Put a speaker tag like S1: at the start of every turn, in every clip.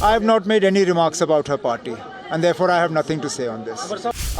S1: I have not made any remarks about her party and therefore I have nothing to say on this.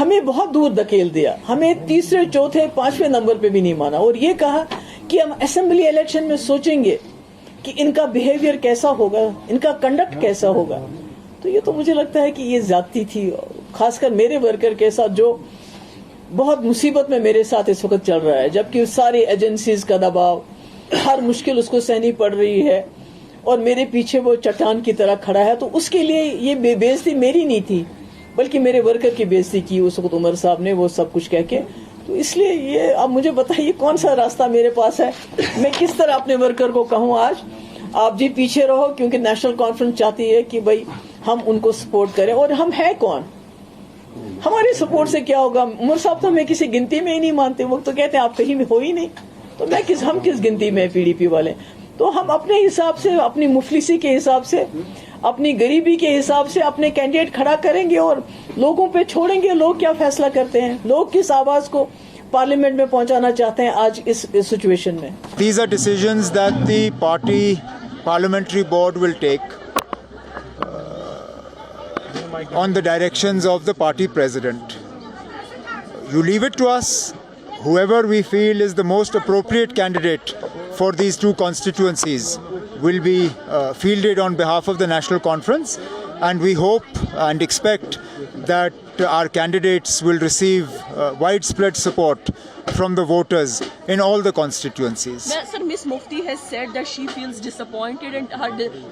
S2: ہمیں بہت دور دھکیل دیا, ہمیں تیسرے چوتھے پانچویں نمبر پہ بھی نہیں مانا, اور یہ کہا کہ ہم اسمبلی الیکشن میں سوچیں گے کہ ان کا بیہیویئر کیسا ہوگا, ان کا کنڈکٹ کیسا ہوگا. تو یہ تو مجھے لگتا ہے کہ یہ زیادتی تھی, خاص کر میرے ورکر کے ساتھ جو بہت مصیبت میں میرے ساتھ اس وقت چل رہا ہے, جبکہ ساری ایجنسیز کا دباؤ, ہر مشکل اس کو سہنی پڑ رہی ہے, اور میرے پیچھے وہ چٹان کی طرح کھڑا ہے. تو اس کے لیے یہ بے عزتی میری نہیں تھی, بلکہ میرے ورکر کی بے عزتی کی اس وقت عمر صاحب نے, وہ سب کچھ کہہ کے. تو اس لیے یہ اب مجھے بتائیے کون سا راستہ میرے پاس ہے, میں کس طرح اپنے ورکر کو کہوں آج آپ جی پیچھے رہو, کیونکہ نیشنل کانفرنس چاہتی ہے کہ بھائی ہم ان کو سپورٹ کریں, اور ہم ہیں کون, ہماری سپورٹ سے کیا ہوگا. عمر صاحب تو ہمیں کسی گنتی میں ہی نہیں مانتے, وہ تو کہتے ہیں آپ کہیں میں ہو ہی نہیں, تو ہم کس گنتی میں پی ڈی پی والے. تو ہم اپنے حساب سے, اپنی مفلسی کے حساب سے, اپنی غریبی کے حساب سے اپنے کینڈیڈیٹ کھڑا کریں گے, اور لوگوں پہ چھوڑیں گے لوگ کیا فیصلہ کرتے ہیں, لوگ کس آواز کو پارلیمنٹ میں پہنچانا چاہتے ہیں آج اس سچویشن میں.
S1: These are decisions that the party parliamentary board will take on the directions of the party president. You leave it to us. Whoever we feel is the most appropriate candidate for these two constituencies will be fielded on behalf of the National Conference, and we hope and expect that our candidates will receive widespread support from the voters in all the constituencies.
S3: Sir, Miss Mufti has said that she feels disappointed and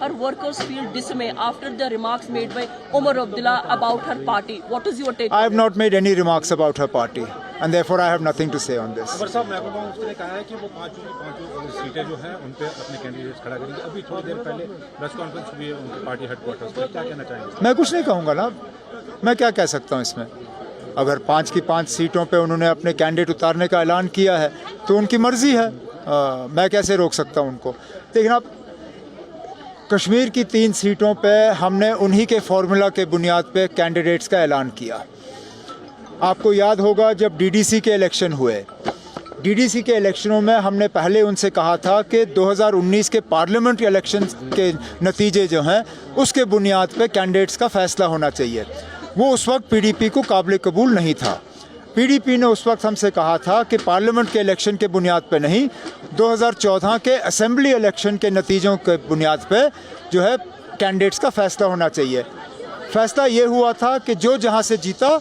S3: her workers feel dismay after the remarks made by Omar Abdullah about her party. What is your take?
S1: I have not made any remarks about her party, and therefore I have nothing to say on this.
S4: عمر صاحب, محبوبہ مفتی نے کہا ہے کہ وہ پانچوں سیٹیں جو ہیں ان پہ اپنے کینڈیڈیٹس کھڑا کریں گے. ابھی تھوڑی دیر پہلے پریس کانفرنس ہوئی ہے ان کی پارٹی ہیڈ کوارٹرز پہ, کیا کہنا چاہیں گے؟
S1: میں کچھ نہیں کہوں گا نا, میں کیا کہہ سکتا ہوں اس میں. اگر 5 کی 5 سیٹوں پہ انہوں نے اپنے کینڈیڈیٹ اتارنے کا اعلان کیا ہے تو ان کی مرضی ہے, میں کیسے روک سکتا ہوں ان کو. لیکن اب کشمیر کی 3 سیٹوں پہ ہم نے انہی کے فارمولا کے بنیاد پہ کینڈیڈیٹس کا اعلان کیا. آپ کو یاد ہوگا جب ڈی ڈی سی کے الیکشن ہوئے, ڈی ڈی سی کے الیکشنوں میں ہم نے پہلے ان سے کہا تھا کہ 2019 کے پارلیمنٹ الیکشن کے نتیجے جو ہیں اس کے بنیاد پہ کینڈیڈیٹس کا فیصلہ ہونا چاہیے. وہ اس وقت پی ڈی پی کو قابل قبول نہیں تھا. پی ڈی پی نے اس وقت ہم سے کہا تھا کہ پارلیمنٹ کے الیکشن کے بنیاد پہ نہیں, 2014 کے اسمبلی الیکشن کے نتیجوں کے بنیاد پہ جو ہے کینڈیڈیٹس کا فیصلہ ہونا چاہیے. فیصلہ یہ ہوا تھا کہ جو جہاں سے جیتا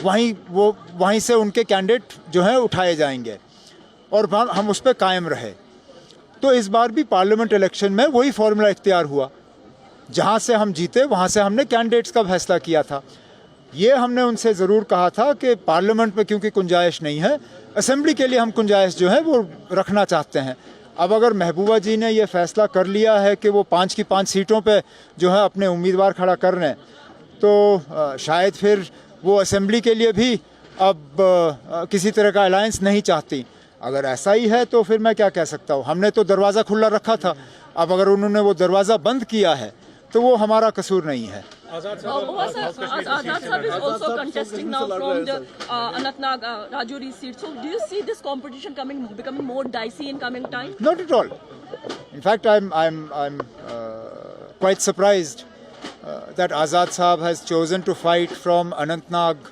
S1: وہیں سے ان کے کینڈیڈیٹ جو ہیں اٹھائے جائیں گے, اور ہم اس پہ قائم رہے. تو اس بار بھی پارلیمنٹ الیکشن میں وہی فارمولا اختیار ہوا, جہاں سے ہم جیتے وہاں سے ہم نے کینڈیڈیٹس کا فیصلہ کیا تھا. یہ ہم نے ان سے ضرور کہا تھا کہ پارلیمنٹ میں کیونکہ گنجائش نہیں ہے, اسمبلی کے لیے ہم گنجائش جو ہے وہ رکھنا چاہتے ہیں. اب اگر محبوبہ جی نے یہ فیصلہ کر لیا ہے کہ وہ 5 کی 5 سیٹوں پہ جو ہے اپنے امیدوار کھڑا کر رہے ہیں, تو شاید پھر وہ اسمبلی کے لیے بھی اب کسی طرح کا الائنس نہیں چاہتی. اگر ایسا ہی ہے تو پھر میں کیا کہہ سکتا ہوں, ہم نے تو دروازہ کھلا رکھا تھا. اب اگر انہوں نے وہ دروازہ بند کیا ہے تو وہ ہمارا قصور نہیں ہے.
S3: Azad Sahab is also contesting now from the Anantnag Rajouri seat. So do you see this competition becoming more dicey in coming time?
S1: Not at all. In fact, I'm quite surprised that Azad Sahab has chosen to fight from Anantnag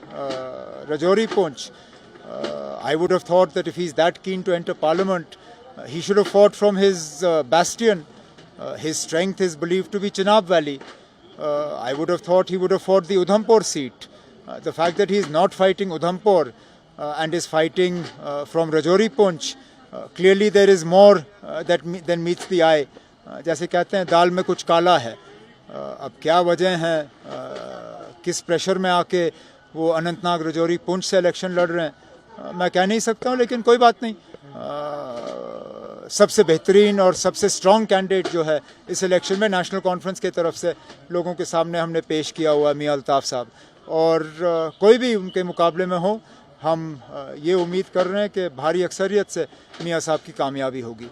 S1: Rajouri Poonch. I would have thought that if he's that keen to enter parliament, he should have fought from his bastion. His strength is believed to be Chenab Valley. I would have thought he would have fought the Udhampur seat. The fact that he is not fighting Udhampur and is fighting from Rajouri Poonch, clearly there is more than meets the eye. جیسے کہتے ہیں دال میں کچھ کالا ہے. اب کیا وجہ ہیں, کس پریشر میں آ کے وہ اننت ناگ رجوری پونچھ سے الیکشن لڑ رہے ہیں, میں کہہ نہیں سکتا ہوں, لیکن کوئی بات نہیں. سب سے بہترین اور سب سے اسٹرانگ کینڈیڈیٹ جو ہے اس الیکشن میں نیشنل کانفرنس کی طرف سے لوگوں کے سامنے ہم نے پیش کیا ہوا میاں الطاف صاحب, اور کوئی بھی ان کے مقابلے میں ہو, ہم یہ امید کر رہے ہیں کہ بھاری اکثریت سے میاں صاحب کی کامیابی ہوگی.